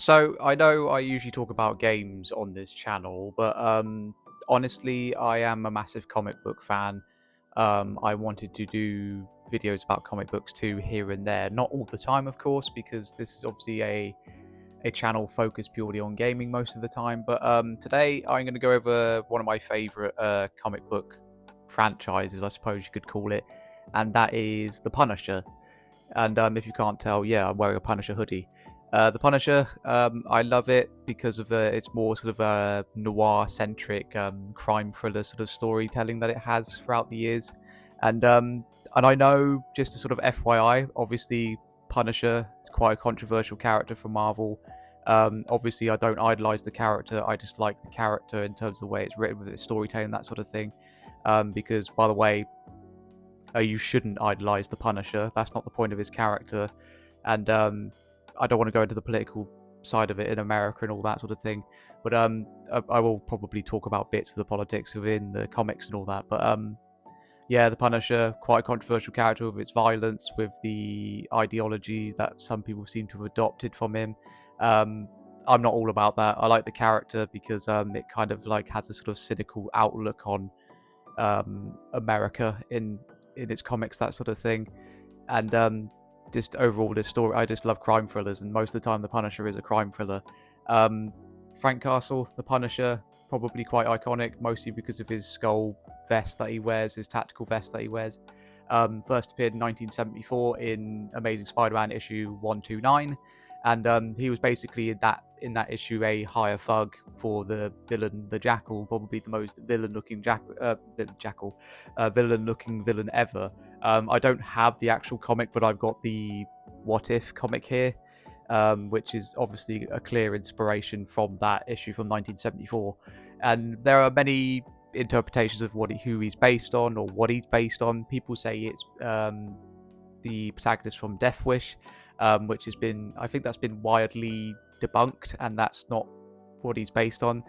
So I know I usually talk about games on this channel, but honestly, I am a massive comic book fan. I wanted to do videos about comic books too, here and there. Not all the time, of course, because this is obviously a channel focused purely on gaming most of the time. But today I'm going to go over one of my favorite comic book franchises, I suppose you could call it, and that is The Punisher. And if you can't tell, yeah, I'm wearing a Punisher hoodie. The Punisher, I love it because of its more sort of noir-centric crime thriller sort of storytelling that it has throughout the years, and I know, just a sort of FYI, obviously Punisher is quite a controversial character for Marvel. Obviously, I don't idolize the character. I just like the character in terms of the way it's written with its storytelling, that sort of thing. Because, by the way, you shouldn't idolize the Punisher. That's not the point of his character. And I don't want to go into the political side of it in America and all that sort of thing. But I will probably talk about bits of the politics within the comics and all that. But yeah, the Punisher, quite a controversial character with its violence, with the ideology that some people seem to have adopted from him. I'm not all about that. I like the character because it kind of like has a sort of cynical outlook on America in its comics, that sort of thing. And just overall, this story, I just love crime thrillers, and most of the time, The Punisher is a crime thriller. Um, Frank Castle, The Punisher, probably quite iconic, mostly because of his skull vest that he wears, his tactical vest that he wears. First appeared in 1974 in Amazing Spider-Man issue 129, and he was basically in that issue a higher thug for the villain, the Jackal, probably the most villain-looking villain-looking villain ever. I don't have the actual comic, but I've got the What If comic here, which is obviously a clear inspiration from that issue from 1974. And there are many interpretations of who he's based on or what he's based on. People say it's the protagonist from Death Wish, which has been, I think that's been widely debunked, and that's not what he's based on.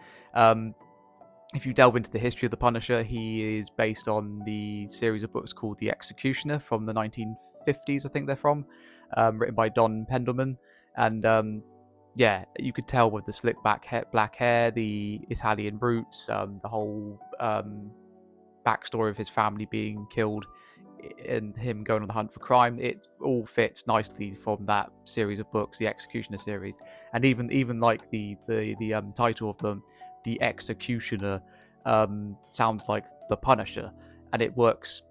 If you delve into the history of the Punisher, he is based on the series of books called The Executioner from the 1950s, I think they're from, written by Don Pendelman. And yeah, you could tell with the slick black hair, the Italian roots, the whole backstory of his family being killed, and him going on the hunt for crime. It all fits nicely from that series of books, the Executioner series, and even like the title of them, the Executioner, sounds like the Punisher, and it works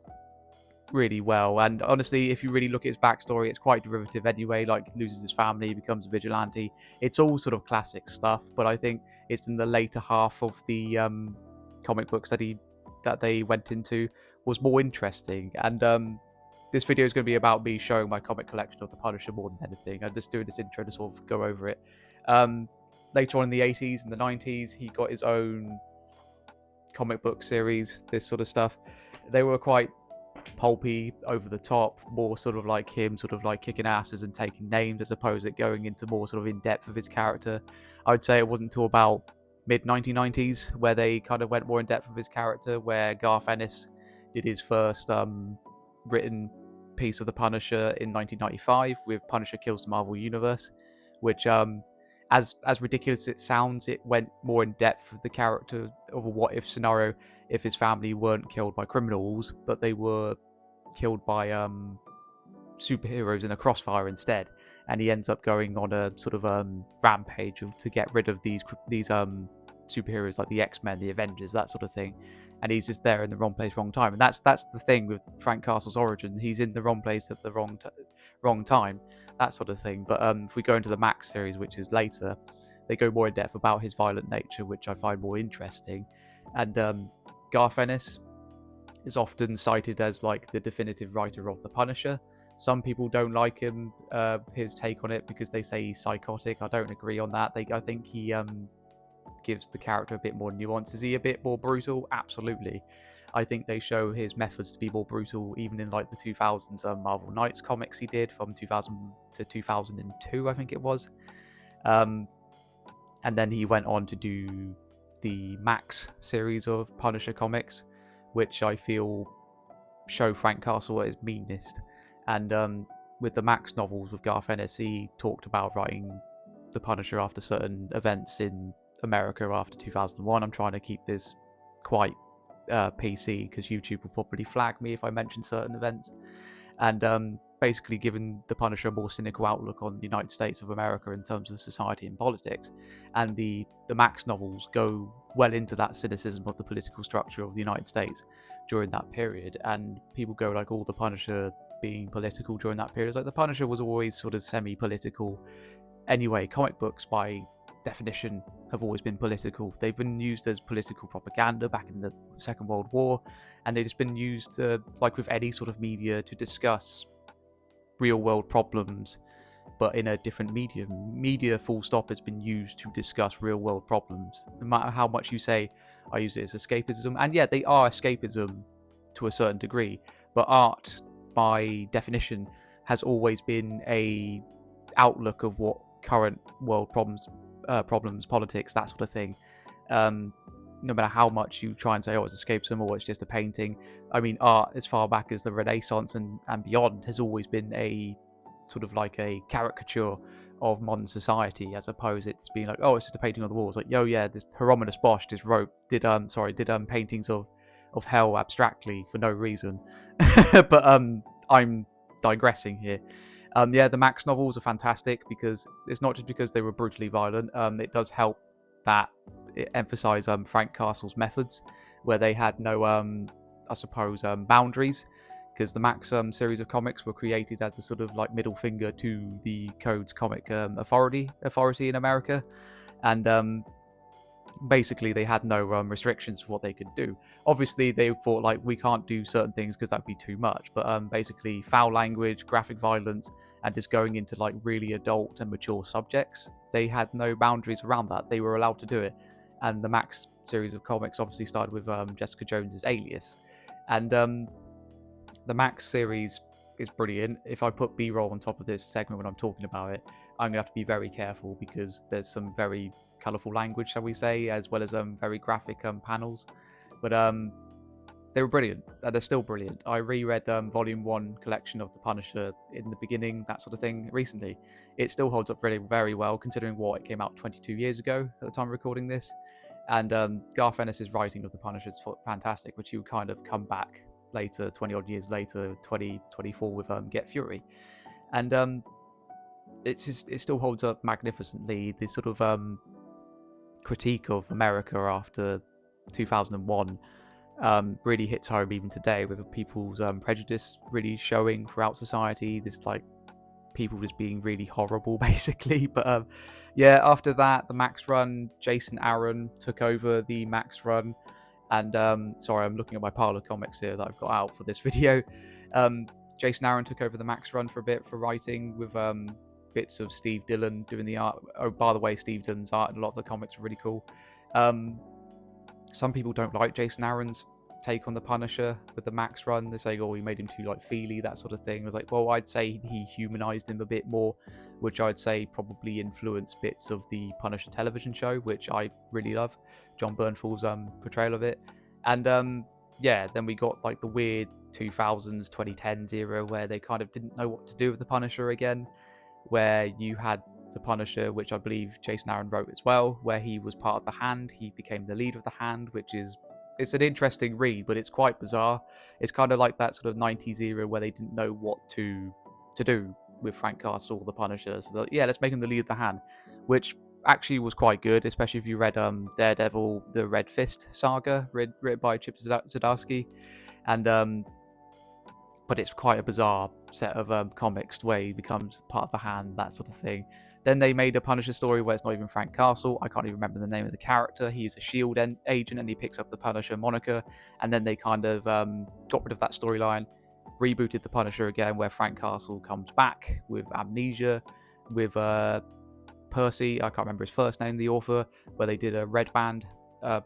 really well. And honestly, if you really look at his backstory, it's quite derivative anyway. Like, he loses his family, becomes a vigilante. It's all sort of classic stuff, but I think it's in the later half of the comic books that they went into was more interesting. And this video is going to be about me showing my comic collection of the Punisher more than anything. I'm just doing this intro to sort of go over it. Later on in the 80s and the 90s, he got his own comic book series, this sort of stuff. They were quite pulpy, over the top, more sort of like him sort of like kicking asses and taking names, as opposed to going into more sort of in depth of his character. I would say it wasn't until about mid 1990s where they kind of went more in depth of his character, where Garth Ennis did his first written piece of the Punisher in 1995 with Punisher Kills the Marvel Universe, which as ridiculous as it sounds, it went more in depth of the character of a what if scenario if his family weren't killed by criminals, but they were killed by superheroes in a crossfire instead. And he ends up going on a sort of rampage to get rid of these superheroes like the X-Men, the Avengers, that sort of thing. And he's just there in the wrong place, wrong time. And that's the thing with Frank Castle's origin. He's in the wrong place at the wrong time, that sort of thing. But if we go into the Max series, which is later, they go more in depth about his violent nature, which I find more interesting. And Garth Ennis is often cited as like the definitive writer of the Punisher. Some people don't like him, his take on it, because they say he's psychotic. I don't agree on that. I think he gives the character a bit more nuance. Is he a bit more brutal? Absolutely. I think they show his methods to be more brutal, even in like the 2000s Marvel Knights comics he did from 2000 to 2002, I think it was. And then he went on to do the Max series of Punisher comics, which I feel show Frank Castle at his meanest. And with the Max novels with Garth Ennis, he talked about writing the Punisher after certain events in America after 2001. I'm trying to keep this quite PC because YouTube will probably flag me if I mention certain events. And basically giving the Punisher a more cynical outlook on the United States of America in terms of society and politics. And the Max novels go well into that cynicism of the political structure of the United States during that period. And people go like, all the Punisher being political during that period. It's like the Punisher was always sort of semi-political anyway. Comic books, by definition, have always been political. They've been used as political propaganda back in the Second World War, and they've just been used, like with any sort of media, to discuss real world problems, but in a different medium. Media, full stop, has been used to discuss real world problems. No matter how much you say, I use it as escapism, and yeah, they are escapism to a certain degree, but art, by definition, has always been a outlook of what current world problems, politics, that sort of thing. No matter how much you try and say, oh, it's escapism or it's just a painting. I mean, art, as far back as the Renaissance and beyond, has always been a sort of like a caricature of modern society, as opposed it's being like, oh, it's just a painting on the wall. It's like, yo, yeah, this Hieronymus Bosch just did paintings of hell abstractly for no reason. But I'm digressing here. Yeah, the Max novels are fantastic because it's not just because they were brutally violent. It does help that it emphasize Frank Castle's methods, where they had no, I suppose, boundaries, because the Max series of comics were created as a sort of like middle finger to the Code's comic authority in America, and basically they had no restrictions for what they could do. Obviously they thought like, we can't do certain things because that'd be too much, but basically foul language, graphic violence, and just going into like really adult and mature subjects, they had no boundaries around that. They were allowed to do it. And the Max series of comics obviously started with Jessica Jones's Alias, and the Max series is brilliant. If I put B-roll on top of this segment when I'm talking about it, I'm gonna have to be very careful because there's some very colourful language, shall we say, as well as very graphic panels. But they were brilliant. They're still brilliant. I reread Volume 1 collection of The Punisher in the beginning, that sort of thing, recently. It still holds up very, very well, considering what it came out 22 years ago at the time of recording this. And Garth Ennis's writing of The Punisher is fantastic, which he would kind of come back later, 20-odd years later, 2024, with Get Fury. And it still holds up magnificently. The sort of critique of America after 2001 really hits home even today, with people's prejudice really showing throughout society. This like people just being really horrible, basically. But yeah, after that, the Max run, Jason Aaron took over the Max run, and sorry, I'm looking at my pile of comics here that I've got out for this video. Jason Aaron took over the Max run for a bit for writing, with bits of Steve Dillon doing the art. Oh, by the way, Steve Dillon's art and a lot of the comics are really cool. Some people don't like Jason Aaron's take on the Punisher with the Max run. They say, oh, he made him too like feely, that sort of thing. I was like, well, I'd say he humanized him a bit more, which I'd say probably influenced bits of the Punisher television show, which I really love, John Bernthald's portrayal of it. And yeah, then we got like the weird 2000s, 2010s era where they kind of didn't know what to do with the Punisher again, where you had the Punisher, which I believe Jason Aaron wrote as well, where he was part of the Hand. He became the leader of the Hand, which is, it's an interesting read, but it's quite bizarre. It's kind of like that sort of 90s era where they didn't know what to do with Frank Castle, the Punisher. So yeah, let's make him the leader of the Hand, which actually was quite good, especially if you read Daredevil, the Red Fist saga, written by Chip Zdarsky. And but it's quite a bizarre set of comics where he becomes part of the Hand, that sort of thing. Then they made a Punisher story where it's not even Frank Castle. I can't even remember the name of the character. He's a S.H.I.E.L.D. agent and he picks up the Punisher moniker. And then they kind of got rid of that storyline, rebooted the Punisher again, where Frank Castle comes back with amnesia, with Percy, I can't remember his first name, the author, where they did a Red Band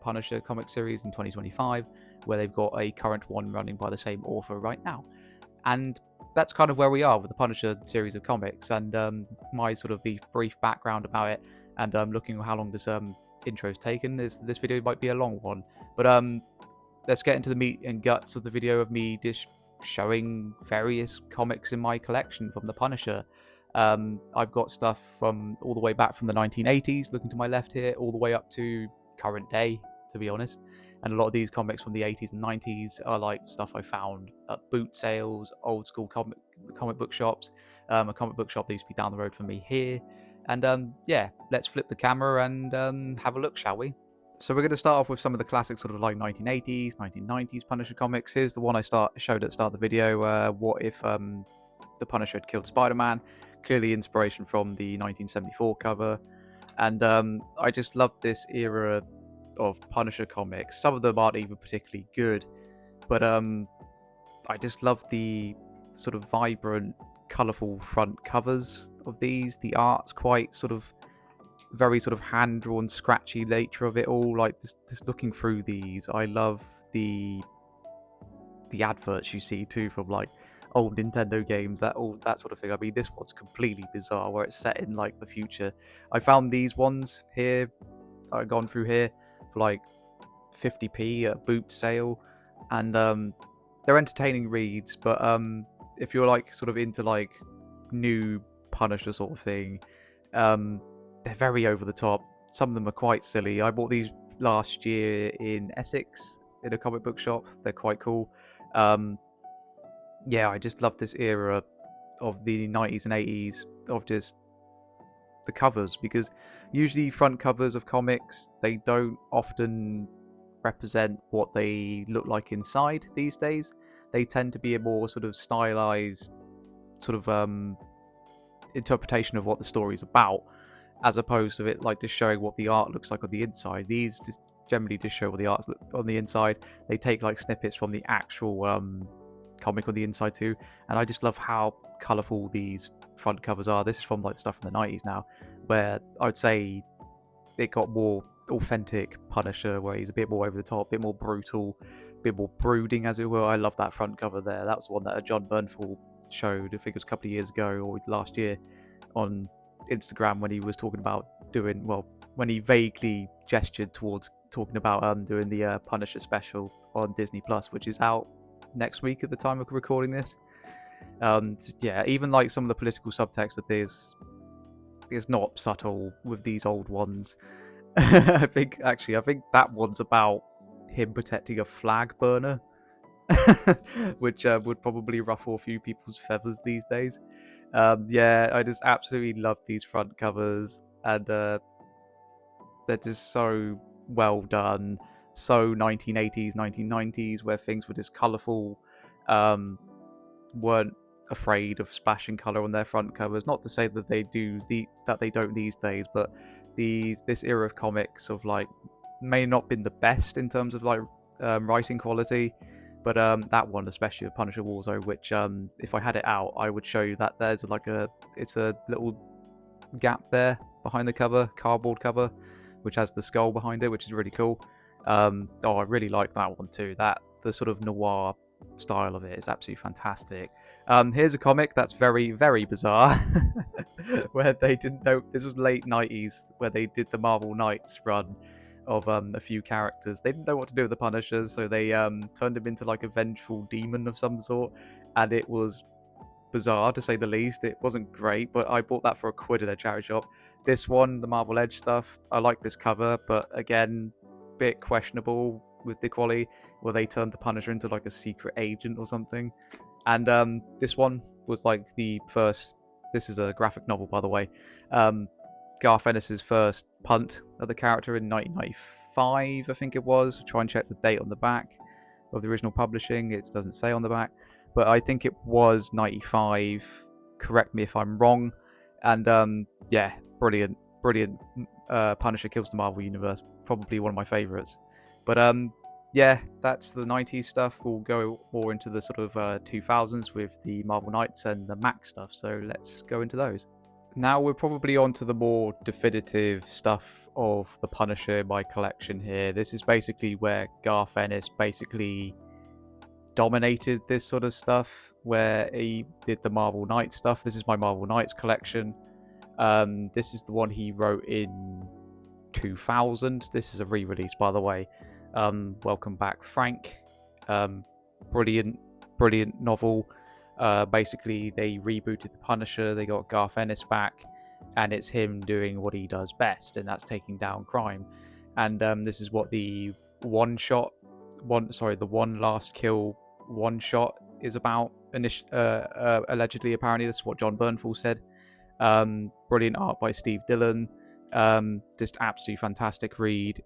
Punisher comic series in 2025, where they've got a current one running by the same author right now. And that's kind of where we are with the Punisher series of comics, and my sort of brief background about it, and looking at how long this intro's taken. This video might be a long one, but let's get into the meat and guts of the video of me just showing various comics in my collection from the Punisher. I've got stuff from all the way back from the 1980s, looking to my left here, all the way up to current day, to be honest. And a lot of these comics from the 80s and 90s are like stuff I found at boot sales, old school comic book shops, a comic book shop that used to be down the road from me here. And yeah, let's flip the camera and have a look, shall we? So we're going to start off with some of the classic sort of like 1980s, 1990s Punisher comics. Here's the one I showed at the start of the video. What if the Punisher had killed Spider-Man? Clearly inspiration from the 1974 cover. And I just love this era of Punisher comics. Some of them aren't even particularly good, but I just love the sort of vibrant, colourful front covers of these. The art's quite sort of very sort of hand-drawn, scratchy nature of it all. Like this looking through these, I love the adverts you see too from like old Nintendo games, that sort of thing. I mean, this one's completely bizarre, where it's set in like the future. I found these ones here, I've gone through here for like 50p at a boot sale, and they're entertaining reads. But if you're like sort of into like new Punisher sort of thing, they're very over the top. Some of them are quite silly. I bought these last year in Essex in a comic book shop. They're quite cool. Yeah, I just love this era of the 90s and 80s of just the covers, because usually front covers of comics, they don't often represent what they look like inside these days. They tend to be a more sort of stylized sort of interpretation of what the story's about, as opposed to it like just showing what the art looks like on the inside. These just generally just show what the art's on the inside. They take like snippets from the actual comic on the inside too, and I just love how colourful these front covers are. This is from like stuff from the 90s now, where I would say it got more authentic Punisher, where he's a bit more over the top, a bit more brutal, a bit more brooding, as it were. I love that front cover there. That was the one that John Bernthal showed, I think it was a couple of years ago or last year, on Instagram, when he was talking about doing, well, when he vaguely gestured towards talking about doing the Punisher special on Disney Plus, which is out next week at the time of recording this. Yeah, even like some of the political subtext of this is not subtle with these old ones. I think that one's about him protecting a flag burner, which would probably ruffle a few people's feathers these days. Yeah, I just absolutely love these front covers, and they're just so well done, so 1980s, 1990s, where things were just colourful, weren't afraid of splashing colour on their front covers. Not to say that they don't these days, but this era of comics of like may not been the best in terms of like writing quality, but that one, especially with Punisher Warzone, which if I had it out, I would show you that there's like it's a little gap there behind the cover, cardboard cover, which has the skull behind it, which is really cool. I really like that one too. The sort of noir style of it is absolutely fantastic. Here's a comic that's very, very bizarre, where they didn't know, this was late 90s, where they did the Marvel Knights run of a few characters. They didn't know what to do with the Punishers, so they turned him into like a vengeful demon of some sort, and it was bizarre to say the least. It wasn't great, but I bought that for £1 at a charity shop. This one, the Marvel Edge stuff, I like this cover, but again, bit questionable with the quality, where they turned the Punisher into like a secret agent or something. And this one was like the first, this is a graphic novel, by the way, Garth Ennis's first punt of the character in 1995, I think it was. Try and check the date on the back of the original publishing. It doesn't say on the back, but I think it was 95. Correct me if I'm wrong. And yeah, brilliant Punisher Kills the Marvel Universe, probably one of my favorites. But yeah, that's the 90s stuff. We'll go more into the sort of 2000s with the Marvel Knights and the Mac stuff, so let's go into those. Now we're probably on to the more definitive stuff of the Punisher in my collection here. This is basically where Garth Ennis basically dominated this sort of stuff, where he did the Marvel Knights stuff. This is my Marvel Knights collection. This is the one he wrote in 2000. This is a re-release, by the way. Welcome back, Frank. Brilliant novel. Basically, they rebooted the Punisher. They got Garth Ennis back, and it's him doing what he does best, and that's taking down crime. And this is what the one last kill one shot is about. Allegedly, apparently, this is what John Bernthal said. Brilliant art by Steve Dillon. Just absolutely fantastic read.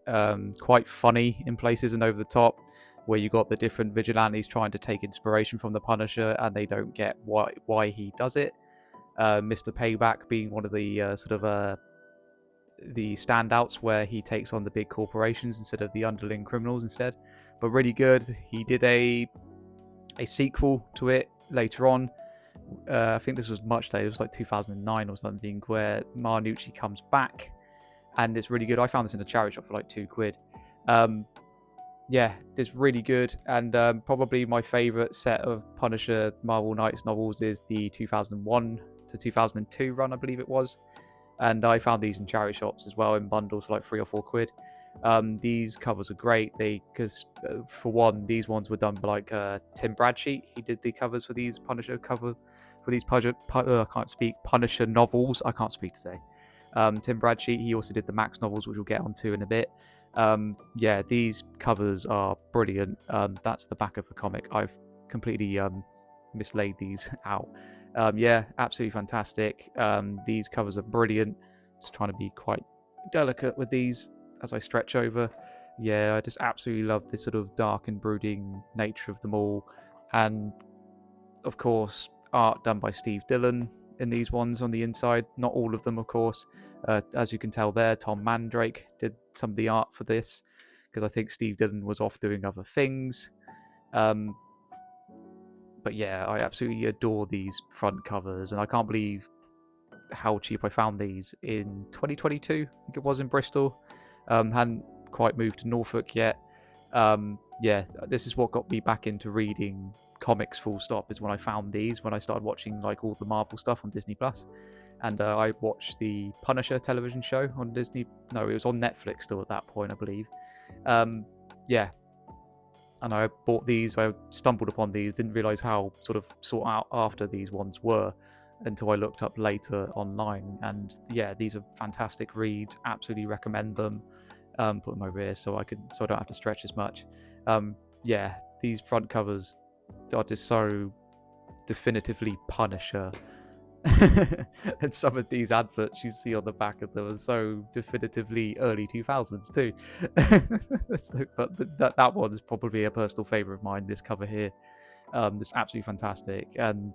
Quite funny in places and over the top, where you got the different vigilantes trying to take inspiration from the Punisher, and they don't get why he does it. Mr. Payback being one of the the standouts, where he takes on the big corporations instead of the underling criminals instead. But really good. He did a sequel to it later on. I think this was much later. It was like 2009 or something, where Marnucci comes back, and it's really good. I found this in a charity shop for like £2. Yeah, it's really good, and probably my favourite set of Punisher Marvel Knights novels is the 2001 to 2002 run, I believe it was. And I found these in charity shops as well in bundles for like £3 or £4. These covers are great. Because for one, these ones were done by like Tim Bradsheet. He did the covers for these Punisher I can't speak, Punisher novels. I can't speak today. Tim Bradsheet. He also did the Max novels, which we'll get onto in a bit. Yeah, these covers are brilliant. That's the back of the comic. I've completely mislaid these out. Yeah, absolutely fantastic. These covers are brilliant. Just trying to be quite delicate with these as I stretch over. Yeah, I just absolutely love this sort of dark and brooding nature of them all. And of course, art done by Steve Dillon in these ones on the inside. Not all of them, of course. As you can tell there, Tom Mandrake did some of the art for this, because I think Steve Dillon was off doing other things. But yeah, I absolutely adore these front covers, and I can't believe how cheap I found these in 2022. I think it was in Bristol. Hadn't quite moved to Norfolk yet. Yeah, this is what got me back into reading comics full stop, is when I found these, when I started watching like all the Marvel stuff on Disney Plus. And I watched the Punisher television show on Disney. No, it was on Netflix still at that point, I believe. Yeah, and I bought these. I stumbled upon these, didn't realize how sort of sought out after these ones were until I looked up later online. And yeah, these are fantastic reads. Absolutely recommend them. Put them over here so I don't have to stretch as much. Yeah, these front covers are just so definitively Punisher. And some of these adverts you see on the back of them are so definitively early 2000s too. But that one's probably a personal favourite of mine, this cover here. It's absolutely fantastic, and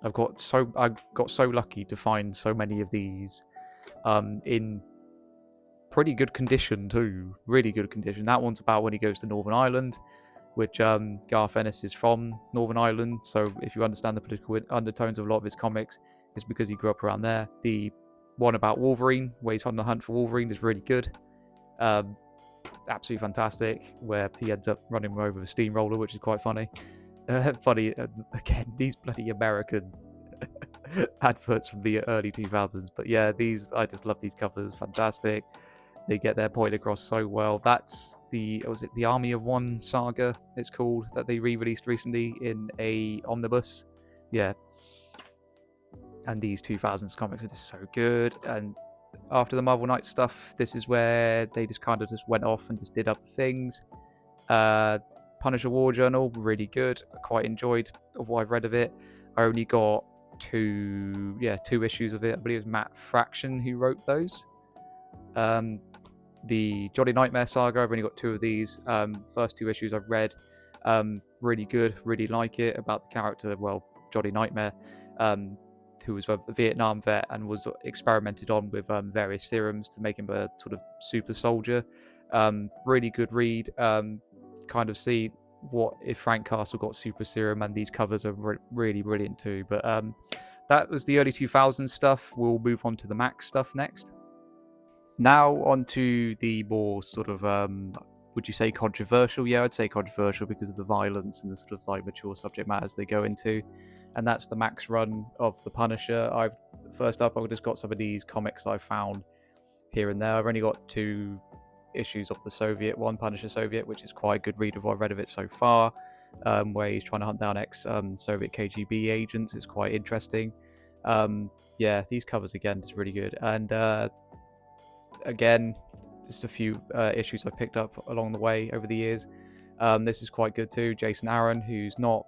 I got so lucky to find so many of these in pretty good condition too. Really good condition. That one's about when he goes to Northern Ireland, which Garth Ennis is from Northern Ireland. So if you understand the political undertones of a lot of his comics, it's because he grew up around there. The one about Wolverine, where he's on the hunt for Wolverine, is really good. Absolutely fantastic, where he ends up running over with a steamroller, which is quite funny. Funny, again, these bloody American adverts from the early 2000s. But yeah, I just love these covers. Fantastic. They get their point across so well. That's the Army of One saga, it's called, that they re-released recently in a omnibus. Yeah. And these 2000s comics are just so good. And after the Marvel Knights stuff, this is where they just kind of just went off and just did other things. Punisher War Journal, really good. I quite enjoyed what I've read of it. I only got two issues of it. I believe it was Matt Fraction who wrote those. The Johnny Nightmare saga, I've only got 2 of these. First 2 issues I've read. Really good, really like it, about the character, Johnny Nightmare, who was a Vietnam vet and was experimented on with various serums to make him a sort of super soldier. Really good read. Kind of see what if Frank Castle got super serum, and these covers are really brilliant too. But that was the early 2000s stuff. We'll move on to the Max stuff next. Now on to the more sort of, would you say controversial? Yeah, I'd say controversial because of the violence and the sort of like mature subject matters they go into. And that's the Max run of the Punisher. I've just got some of these comics I found here and there. I've only got 2 issues of the Soviet one, Punisher Soviet, which is quite a good read of what I've read of it so far. where he's trying to hunt down ex-Soviet KGB agents. It's quite interesting. Yeah, these covers again is really good. And again, just a few issues I've picked up along the way over the years. This is quite good too. Jason Aaron, who's not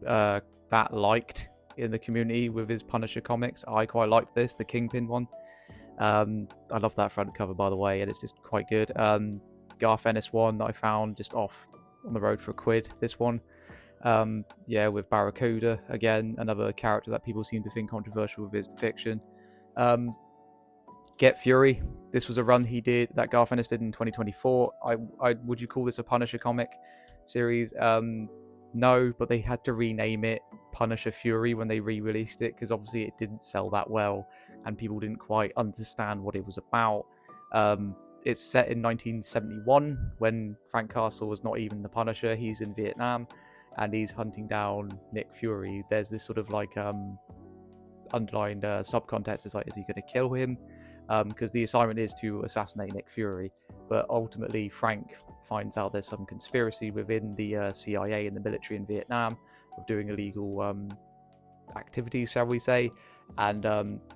that liked in the community with his Punisher comics. I quite liked this, the Kingpin one. I love that front cover, by the way, and it's just quite good. Garth Ennis one that I found just off on the road for £1. This one, yeah, with Barracuda again, another character that people seem to think controversial with his depiction. Get Fury. This was a run he did that Garth Ennis did in 2024. I would you call this a Punisher comic series? No, but they had to rename it Punisher Fury when they re-released it because obviously it didn't sell that well and people didn't quite understand what it was about. It's set in 1971 when Frank Castle was not even the Punisher. He's in Vietnam and he's hunting down Nick Fury. There's this sort of like underlined subcontext. It's like, is he going to kill him? Because the assignment is to assassinate Nick Fury, but ultimately Frank finds out there's some conspiracy within the CIA and the military in Vietnam of doing illegal activities, shall we say, and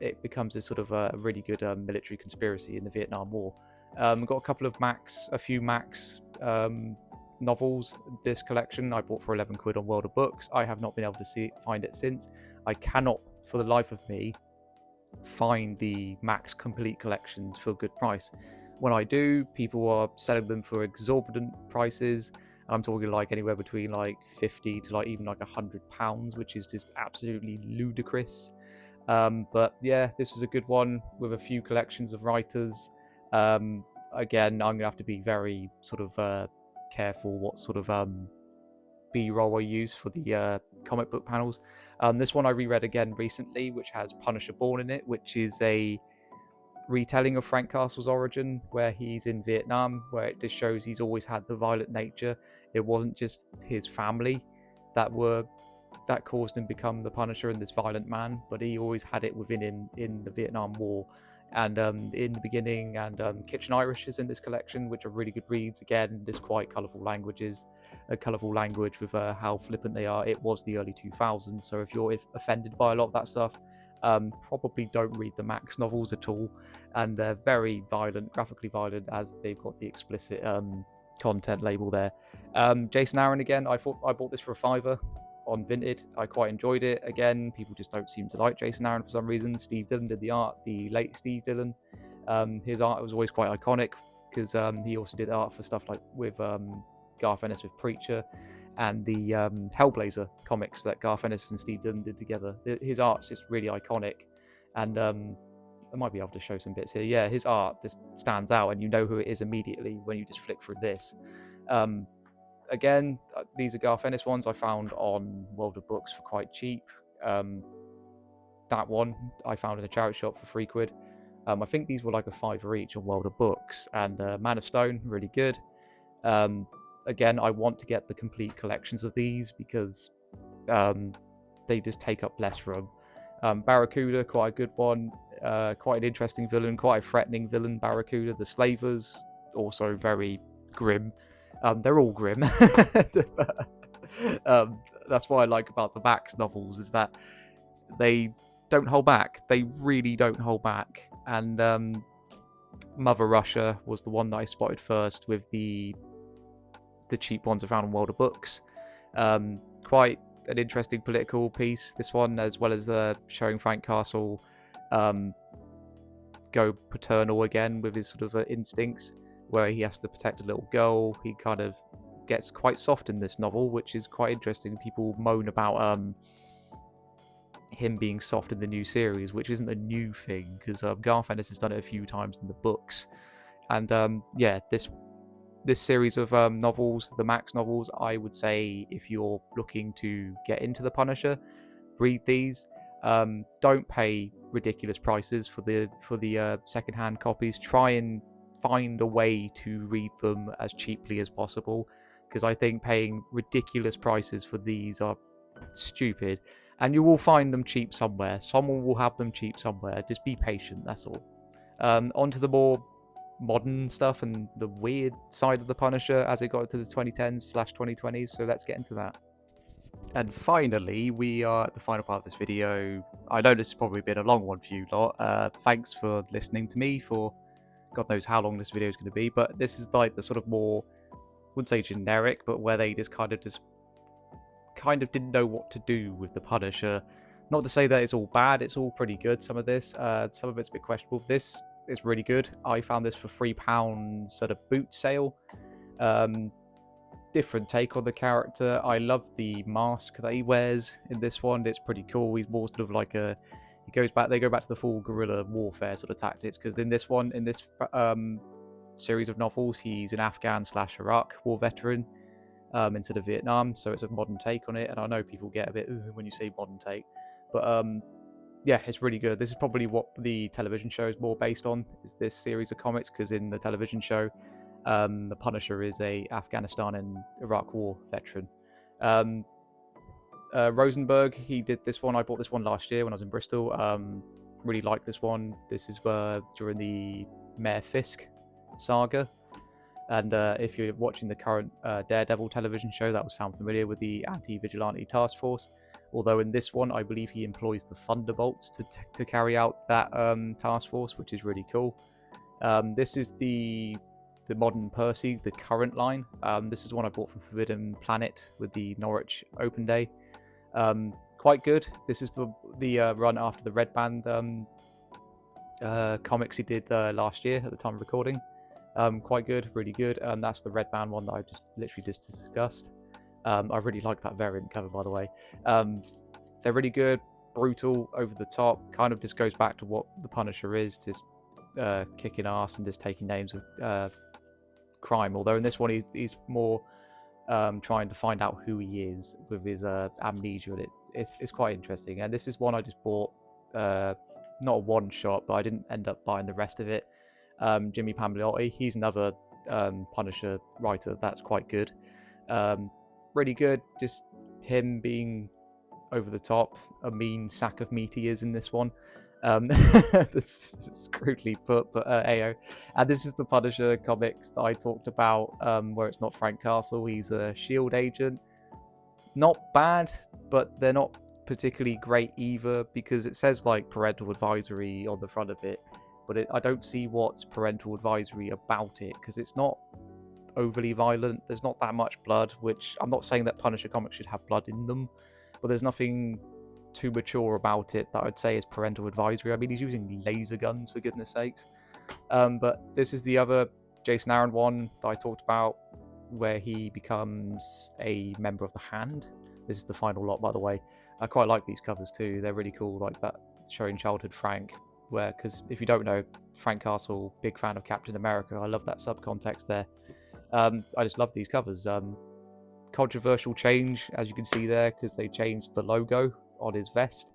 it becomes this sort of a really good military conspiracy in the Vietnam War. Got a few Max novels. This collection I bought for £11 on World of Books. I have not been able to find it since. I cannot, for the life of me, find the Max complete collections for a good price. When I do, people are selling them for exorbitant prices. I'm talking like anywhere between like 50 to like even like £100, which is just absolutely ludicrous. But yeah, this was a good one with a few collections of writers. Again, I'm gonna have to be very sort of careful what sort of B-roll I use for the comic book panels. This one I reread again recently, which has Punisher Born in it, which is a retelling of Frank Castle's origin, where he's in Vietnam, where it just shows he's always had the violent nature. It wasn't just his family that caused him to become the Punisher and this violent man, but he always had it within him in the Vietnam War. And in the beginning, and Kitchen Irish is in this collection, which are really good reads. Again, there's quite colourful language with how flippant they are. It was the early 2000s, so if you're offended by a lot of that stuff, probably don't read the Max novels at all. And they're very violent, graphically violent, as they've got the explicit content label there. Jason Aaron again, I bought this for £5 on Vinted. I quite enjoyed it. Again, people just don't seem to like Jason Aaron for some reason. Steve Dillon did the art, the late Steve Dillon. His art was always quite iconic because he also did art for stuff like with Garth Ennis with Preacher and the Hellblazer comics that Garth Ennis and Steve Dillon did together. His art's just really iconic, and I might be able to show some bits here. Yeah, his art just stands out, and you know who it is immediately when you just flick through this. Again, these are Garth Ennis ones I found on World of Books for quite cheap. That one I found in a charity shop for £3. I think these were like a £5 each on World of Books. And Man of Stone, really good. Again, I want to get the complete collections of these because they just take up less room. Barracuda, quite a good one. Quite an interesting villain, quite a threatening villain, Barracuda. The Slavers, also very grim. They're all grim. That's what I like about the Max novels, is that they don't hold back. They really don't hold back. And Mother Russia was the one that I spotted first with the cheap ones I found on World of Books. Quite an interesting political piece, this one, as well as showing Frank Castle go paternal again with his sort of instincts, where he has to protect a little girl. He kind of gets quite soft in this novel, which is quite interesting. People moan about him being soft in the new series, which isn't a new thing, because Garth Ennis has done it a few times in the books. And yeah, this series of novels, the Max novels, I would say if you're looking to get into the Punisher, read these. Don't pay ridiculous prices for the secondhand copies. Try and find a way to read them as cheaply as possible, because I think paying ridiculous prices for these are stupid, and you will find them cheap somewhere. Someone will have them cheap somewhere. Just be patient, that's all. On to the more modern stuff and the weird side of the Punisher as it got into the 2010s/2020s. So let's get into that. And finally, we are at the final part of this video. I know this has probably been a long one for you lot. Thanks for listening to me for God knows how long this video is going to be, but this is like the sort of more, I wouldn't say generic, but where they just kind of didn't know what to do with the Punisher. Not to say that it's all bad, it's all pretty good, some of this. Some of it's a bit questionable. This is really good. I found this for £3 at a boot sale. Different take on the character. I love the mask that he wears in this one. It's pretty cool. He's more sort of like they go back to the full guerrilla warfare sort of tactics, because in this series of novels, he's an Afghan/Iraq war veteran instead of Vietnam, so it's a modern take on it. And I know people get a bit when you say modern take, but yeah, it's really good. This is probably what the television show is more based on, is this series of comics, because in the television show, the Punisher is a Afghanistan and Iraq war veteran. Rosenberg, he did this one. I bought this one last year when I was in Bristol. Really liked this one. This is during the Mayor Fisk saga. And if you're watching the current Daredevil television show, that will sound familiar with the Anti-Vigilante Task Force. Although in this one, I believe he employs the Thunderbolts to carry out that task force, which is really cool. This is the modern Percy, the current line. This is one I bought from Forbidden Planet with the Norwich Open Day. Quite good. This is the run after the Red Band comics he did last year at the time of recording. Quite good, really good. That's the Red Band one that I just literally just discussed. I really like that variant cover, by the way. They're really good, brutal, over the top. Kind of just goes back to what the Punisher is, just kicking ass and just taking names of crime. Although in this one, he's more trying to find out who he is with his amnesia, and it's quite interesting. And this is one I just bought, not a one shot, but I didn't end up buying the rest of it. Jimmy Palmiotti, he's another Punisher writer that's quite good. Really good, just him being over the top, a mean sack of meat he is in this one. This is crudely put, but AO. And this is the Punisher comics that I talked about, where it's not Frank Castle. He's a S.H.I.E.L.D. agent. Not bad, but they're not particularly great either, because it says like parental advisory on the front of it, but I don't see what's parental advisory about it, because it's not overly violent. There's not that much blood, which I'm not saying that Punisher comics should have blood in them, but there's nothing too mature about it that I'd say is parental advisory. I mean, he's using laser guns, for goodness sakes. But this is the other Jason Aaron one that I talked about, where he becomes a member of the Hand. This is the final lot, by the way. I quite like these covers too. They're really cool, like that, showing childhood Frank, because if you don't know, Frank Castle, big fan of Captain America. I love that subcontext there. I just love these covers. Controversial change, as you can see there, because they changed the logo on his vest.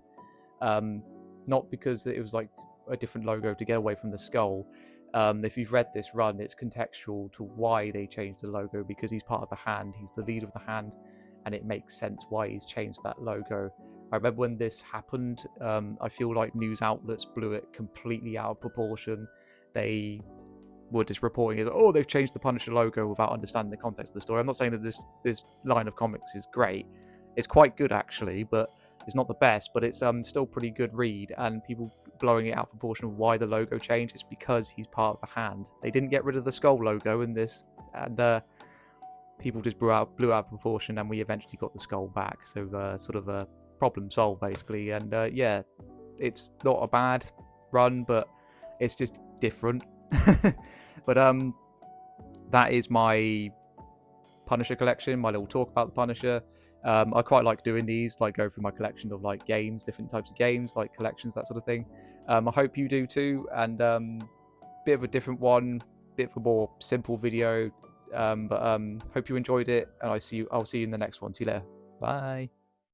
Not because it was like a different logo to get away from the skull. If you've read this run, it's contextual to why they changed the logo, because he's part of the Hand, he's the leader of the Hand, and it makes sense why he's changed that logo. I remember when this happened, I feel like news outlets blew it completely out of proportion. They were just reporting it, oh, they've changed the Punisher logo without understanding the context of the story. I'm not saying that this line of comics is great. It's quite good, actually, but it's not the best, but it's still pretty good read, and people blowing it out of proportion of why the logo changed. It's because he's part of the Hand. They didn't get rid of the skull logo in this, and people just blew out of proportion, and we eventually got the skull back. So sort of a problem solved, basically. And yeah, it's not a bad run, but it's just different. But that is my Punisher collection, my little talk about the Punisher. I quite like doing these, like go through my collection of like games, different types of games, like collections, that sort of thing. I hope you do too, and bit of a different one, bit of a more simple video, but hope you enjoyed it, and I'll see you in the next one. See you later. Bye.